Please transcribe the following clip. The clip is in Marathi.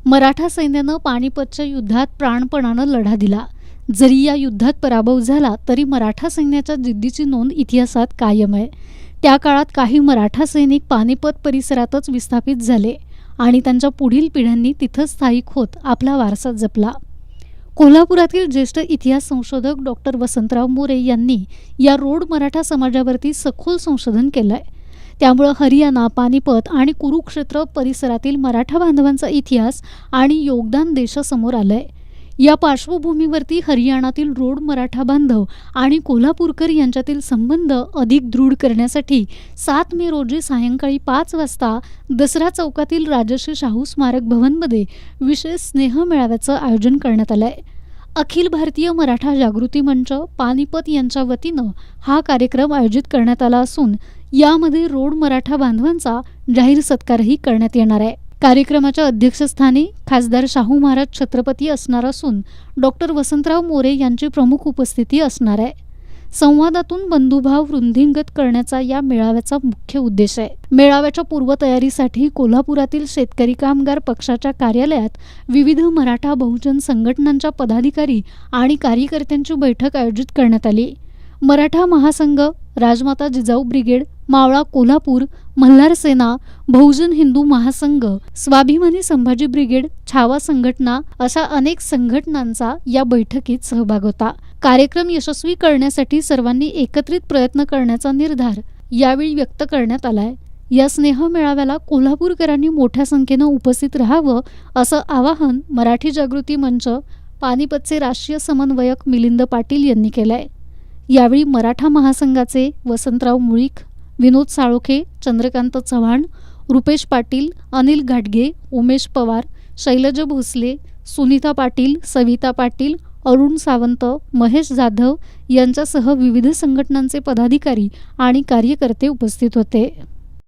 मराठा सैन्यानं पानिपतच्या युद्धात प्राणपणानं लढा दिला। जरी या युद्धात पराभव झाला तरी मराठा सैन्याच्या जिद्दीची नोंद इतिहासात कायम आहे। त्या काळात काही मराठा सैनिक पानिपत परिसरातच विस्थापित झाले आणि त्यांच्या पुढील पिढ्यांनी तिथंच स्थायिक होत आपला वारसा जपला। कोल्हापुरातील ज्येष्ठ इतिहास संशोधक डॉक्टर वसंतराव मोरे यांनी या रोड मराठा समाजावरती सखोल संशोधन केलंय। त्यामुळे हरियाणा, पानिपत आणि कुरुक्षेत्र परिसरातील मराठा बांधवांचा इतिहास आणि योगदान देशासमोर आलंय। या पार्श्वभूमीवरती हरियाणातील रोड मराठा बांधव आणि कोल्हापूरकर यांच्यातील संबंध अधिक दृढ करण्यासाठी 7 मे रोजी सायंकाळी 5 वाजता दसरा चौकातील राजश्री शाहू स्मारक भवनमध्ये विशेष स्नेह मेळाव्याचं आयोजन करण्यात आलंय। अखिल भारतीय मराठा जागृती मंच पानिपत यांच्या वतीनं हा कार्यक्रम आयोजित करण्यात आला असून यामध्ये रोड मराठा बांधवांचा जाहीर सत्कारही करण्यात येणार आहे। कार्यक्रमाच्या अध्यक्षस्थानी खासदार शाहू महाराज छत्रपती असणार असून डॉक्टर वसंतराव मोरे यांची प्रमुख उपस्थिती असणार आहे। संवादातून बंधुभाव वृद्धिंगत करण्याचा या मेळाव्याचा मुख्य उद्देश आहे। मेळाव्याच्या पूर्वतयारीसाठी कोल्हापुरातील शेतकरी कामगार पक्षाच्या कार्यालयात विविध मराठा बहुजन संघटनांच्या पदाधिकारी आणि कार्यकर्त्यांची बैठक आयोजित करण्यात आली। मराठा महासंघ, राजमाता जिजाऊ ब्रिगेड, मावळा कोल्हापूर, मल्हार सेना, बहुजन हिंदू महासंघ, स्वाभिमानी संभाजी ब्रिगेड, छावा संघटना अशा अनेक संघटनांचा या बैठकीत सहभाग होता। कार्यक्रम यशस्वी करण्यासाठी सर्वांनी एकत्रित प्रयत्न करण्याचा निर्धार यावेळी व्यक्त करण्यात आलाय। या स्नेह मेळाव्याला कोल्हापूरकरांनी मोठ्या संख्येनं उपस्थित राहावं असं आवाहन मराठी जागृती मंच पानिपतचे राष्ट्रीय समन्वयक मिलिंद पाटील यांनी केलंय। यावेळी मराठा महासंघाचे वसंतराव मुळीक, विनोद साळोखे, चंद्रकांत चव्हाण, रुपेश पाटील, अनिल घाटगे, उमेश पवार, शैलजा भोसले, सुनीता पाटील, सविता पाटील, अरुण सावंत, महेश जाधव यांच्यासह विविध संघटनांचे पदाधिकारी आणि कार्यकर्ते उपस्थित होते।